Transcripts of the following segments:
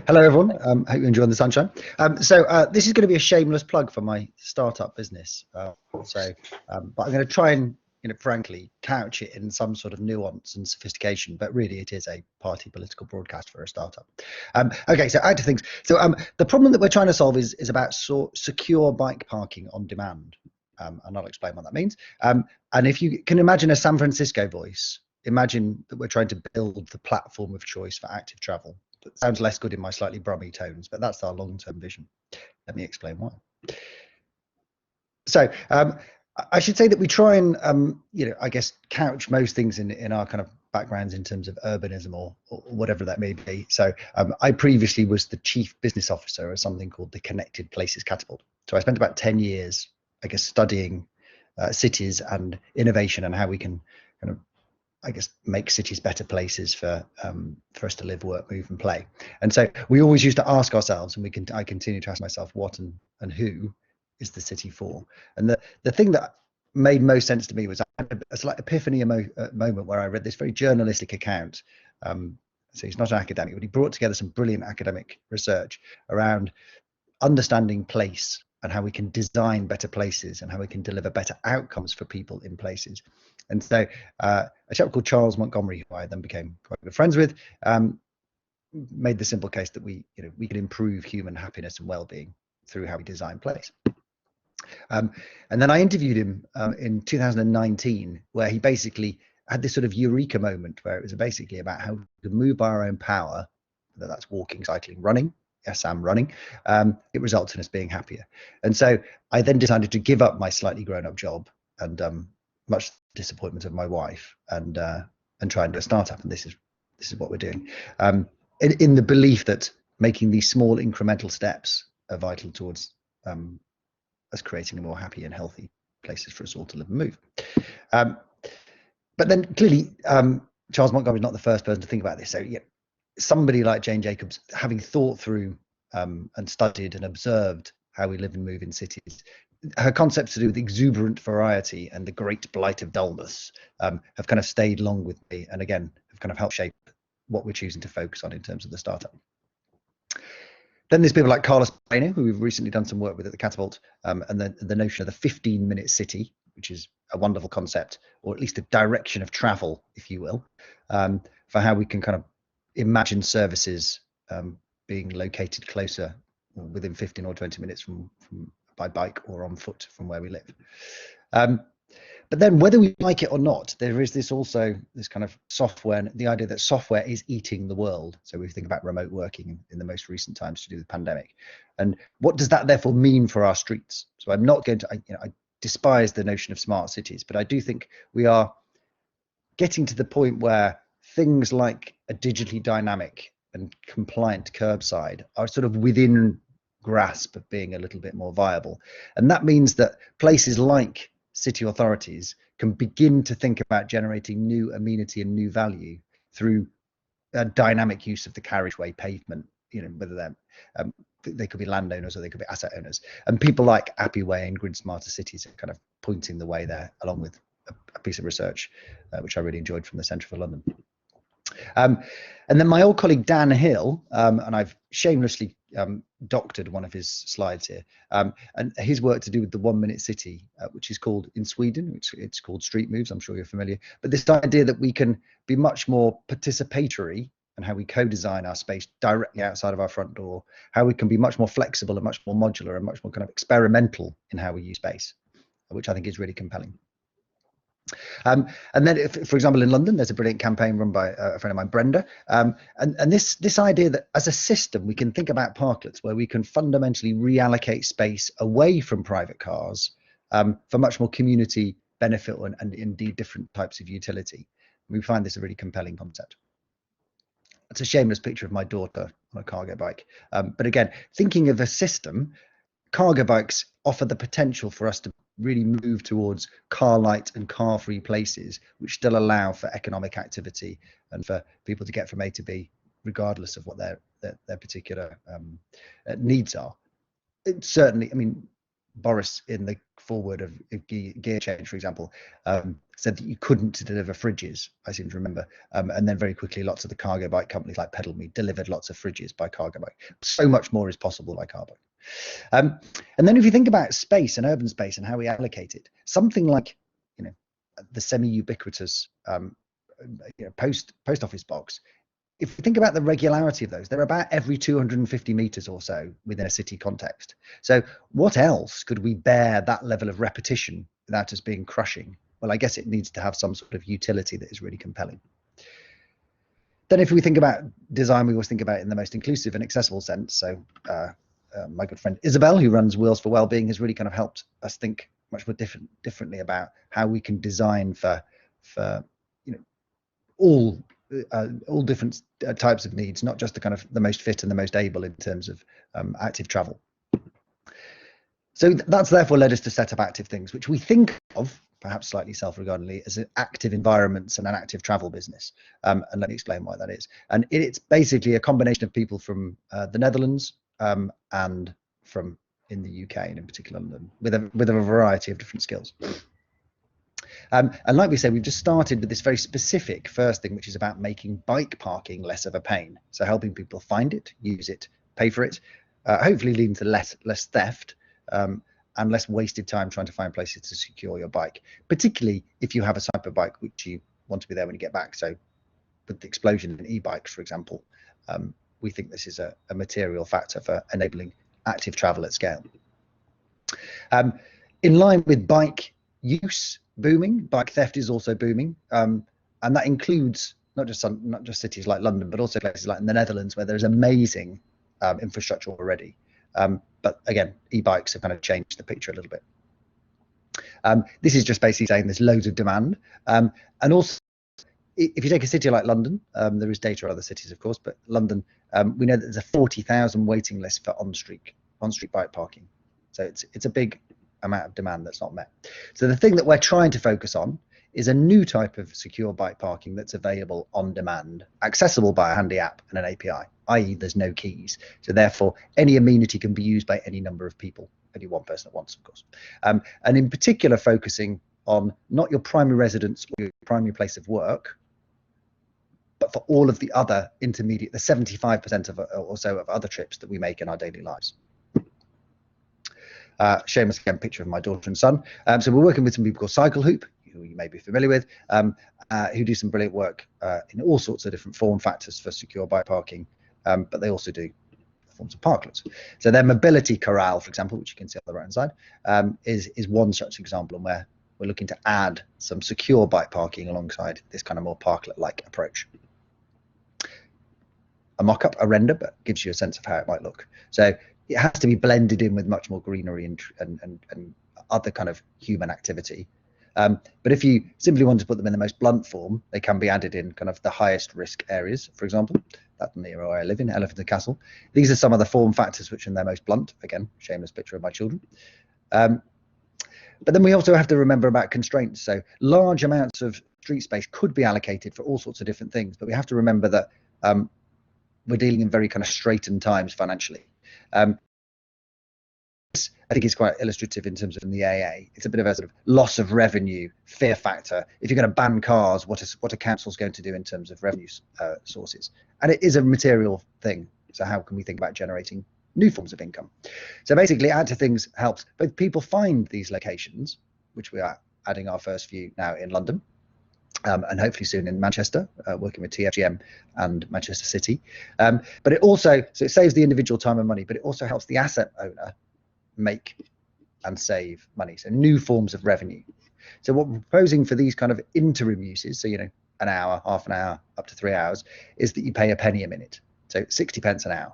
Hello, everyone. Hope you're enjoying the sunshine. This is going to be a shameless plug for my startup business. But I'm going to try and, frankly, couch it in some sort of nuance and sophistication. But really, it is a party political broadcast for a startup. Okay, so out to things. The problem that we're trying to solve is about secure bike parking on demand, and I'll explain what that means. And if you can imagine a San Francisco voice, imagine that we're trying to build the platform of choice for active travel. That sounds less good in my slightly brummy tones, but that's our long-term vision. Let me explain why. So I should say that we try and, I guess, couch most things in our kind of backgrounds in terms of urbanism or whatever that may be. So I previously was the chief business officer of something called the Connected Places Catapult. So I spent about 10 years, I guess, studying cities and innovation and how we can kind of, I guess, make cities better places for us to live, work, move, and play. And so we always used to ask ourselves, and I continue to ask myself, what and who is the city for? And the thing that made most sense to me was I had a slight epiphany moment where I read this very journalistic account. So he's not an academic, but he brought together some brilliant academic research around understanding place and how we can design better places and how we can deliver better outcomes for people in places. And so a chap called Charles Montgomery, who I then became quite good friends with, made the simple case that we could improve human happiness and well-being through how we design place. And then I interviewed him in 2019, where he basically had this sort of eureka moment where it was basically about how we could move by our own power, whether that's walking, cycling, running. Yes, I'm running. It results in us being happier. And so I then decided to give up my slightly grown-up job and much disappointment of my wife and try and do a startup. And this is what we're doing, in the belief that making these small incremental steps are vital towards us creating a more happy and healthy places for us all to live and move. But then clearly, Charles Montgomery is not the first person to think about this. So yeah, somebody like Jane Jacobs, having thought through and studied and observed how we live and move in cities, her concepts to do with exuberant variety and the great blight of dullness have kind of stayed long with me, and again have kind of helped shape what we're choosing to focus on in terms of the startup. Then there's people like Carlos Moreno, who we've recently done some work with at the Catapult, and the notion of the 15-minute city, which is a wonderful concept, or at least a direction of travel, if you will, for how we can kind of imagine services being located closer, within 15 or 20 minutes from by bike or on foot from where we live. But then whether we like it or not, there is this kind of software, the idea that software is eating the world. So we think about remote working in the most recent times to do with the pandemic. And what does that therefore mean for our streets? So I'm not going to, I despise the notion of smart cities, but I do think we are getting to the point where things like a digitally dynamic and compliant curbside are sort of within grasp of being a little bit more viable. And that means that places like city authorities can begin to think about generating new amenity and new value through a dynamic use of the carriageway pavement, whether they could be landowners or they could be asset owners. And people like Appyway and Grid Smarter Cities are kind of pointing the way there, along with a piece of research which I really enjoyed from the Centre for London. And then my old colleague Dan Hill, and I've shamelessly doctored one of his slides here, and his work to do with the 1-minute city, which is called in Sweden, it's called Street Moves. I'm sure you're familiar. But this idea that we can be much more participatory and how we co-design our space directly outside of our front door, how we can be much more flexible and much more modular and much more kind of experimental in how we use space, which I think is really compelling. And then, for example, in London, there's a brilliant campaign run by a friend of mine, Brenda. And this idea that as a system, we can think about parklets where we can fundamentally reallocate space away from private cars for much more community benefit and indeed different types of utility. We find this a really compelling concept. It's a shameless picture of my daughter on a cargo bike. But again, thinking of a system, cargo bikes offer the potential for us to really move towards car light and car free places, which still allow for economic activity and for people to get from A to B, regardless of what their particular needs are. It certainly, I mean, Boris, in the foreword of Gear Change, for example, said that you couldn't deliver fridges, I seem to remember. And then very quickly, lots of the cargo bike companies like Pedal Me delivered lots of fridges by cargo bike. So much more is possible by car bike. And then if you think about space and urban space and how we allocate it, something like, the semi-ubiquitous post office box, if you think about the regularity of those, they're about every 250 meters or so within a city context. So what else could we bear that level of repetition without us being crushing? Well, I guess it needs to have some sort of utility that is really compelling. Then if we think about design, we always think about it in the most inclusive and accessible sense. So my good friend Isabel, who runs Wheels for Wellbeing, has really kind of helped us think much more differently about how we can design for all different types of needs, not just the kind of the most fit and the most able in terms of active travel. So that's therefore led us to set up active things, which we think of, perhaps slightly self-regardingly, as active environments and an active travel business. And let me explain why that is. And it's basically a combination of people from the Netherlands and from in the UK, and in particular London, with a variety of different skills. And like we said, we've just started with this very specific first thing, which is about making bike parking less of a pain. So helping people find it, use it, pay for it, hopefully leading to less theft and less wasted time trying to find places to secure your bike, particularly if you have a cyber bike which you want to be there when you get back. So with the explosion in e-bikes, for example, we think this is a material factor for enabling active travel at scale. In line with bike use booming, bike theft is also booming, and that includes not just cities like London, but also places like in the Netherlands, where there's amazing infrastructure already. But again, e-bikes have kind of changed the picture a little bit. This is just basically saying there's loads of demand, and also if you take a city like London, there is data on other cities, of course, but London, we know that there's a 40,000 waiting list for on-street bike parking. So it's a big amount of demand that's not met. So the thing that we're trying to focus on is a new type of secure bike parking that's available on demand, accessible by a handy app and an API, i.e. there's no keys. So therefore, any amenity can be used by any number of people, only one person at once, of course. And in particular, focusing on not your primary residence or your primary place of work, but for all of the other intermediate, the 75% of or so of other trips that we make in our daily lives. Shameless again, picture of my daughter and son. So we're working with some people called Cycle Hoop, who you may be familiar with, who do some brilliant work in all sorts of different form factors for secure bike parking, but they also do forms of parklets. So their mobility Corral, for example, which you can see on the right hand side, is one such example, and where we're looking to add some secure bike parking alongside this kind of more parklet-like approach. A mock-up, a render, but gives you a sense of how it might look. So it has to be blended in with much more greenery and other kind of human activity. But if you simply want to put them in the most blunt form, they can be added in kind of the highest risk areas. For example, that's near where I live in, Elephant and Castle. These are some of the form factors which are in their most blunt. Again, shameless picture of my children. But then we also have to remember about constraints. So large amounts of street space could be allocated for all sorts of different things, but we have to remember that we're dealing in very kind of straitened times financially. I think it's quite illustrative in terms of in the AA. It's a bit of a sort of loss of revenue, fear factor. If you're going to ban cars, what are councils going to do in terms of revenue sources? And it is a material thing. So how can we think about generating new forms of income? So basically, Add to Things helps both people find these locations, which we are adding our first few now in London, and hopefully soon in Manchester, working with TFGM and Manchester City. But it also, so it saves the individual time and money, but it also helps the asset owner make and save money. So new forms of revenue. So what we're proposing for these kind of interim uses, so, an hour, half an hour, up to 3 hours, is that you pay a penny a minute. So 60 pence an hour.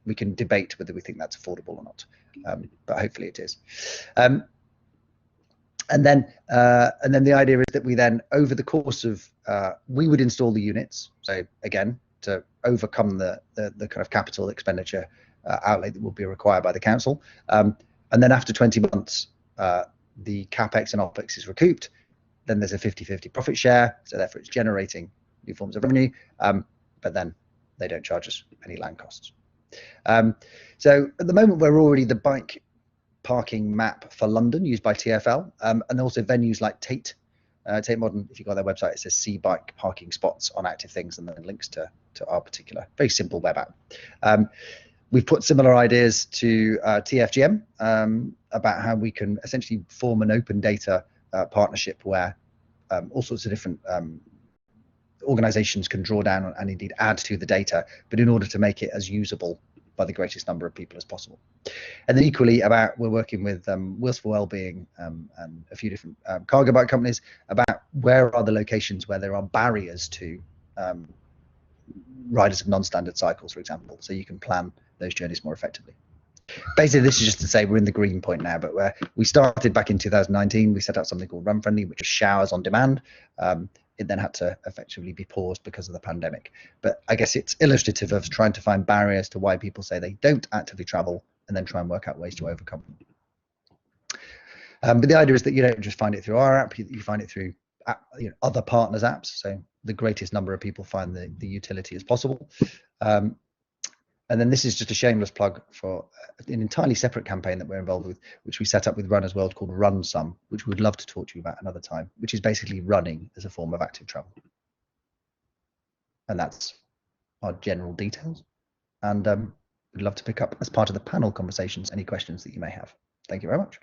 We can debate whether we think that's affordable or not, but hopefully it is. And then the idea is that we then, over the course of, we would install the units. So again, to overcome the kind of capital expenditure outlay that will be required by the council. And then after 20 months, the capex and opex is recouped. Then there's a 50-50 profit share. So therefore it's generating new forms of revenue, but then they don't charge us any land costs. So at the moment, we're already the bike parking map for London used by TfL, and also venues like Tate. Tate Modern, if you go on their website, it says see bike parking spots on active things, and then links to our particular very simple web app. We've put similar ideas to TFGM about how we can essentially form an open data partnership where all sorts of different organizations can draw down and indeed add to the data, but in order to make it as usable by the greatest number of people as possible. And then equally we're working with Wheels for Wellbeing and a few different cargo bike companies about where are the locations where there are barriers to riders of non-standard cycles, for example, so you can plan those journeys more effectively. Basically, this is just to say we're in the green point now, but we started back in 2019. We set up something called Run Friendly, which was showers on demand. It then had to effectively be paused because of the pandemic. But I guess it's illustrative of trying to find barriers to why people say they don't actively travel and then try and work out ways to overcome them. But the idea is that you don't just find it through our app, you find it through other partners' apps. So the greatest number of people find the utility as possible. And then this is just a shameless plug for an entirely separate campaign that we're involved with, which we set up with Runners World called Run Some, which we'd love to talk to you about another time, which is basically running as a form of active travel. And that's our general details. And we'd love to pick up as part of the panel conversations any questions that you may have. Thank you very much.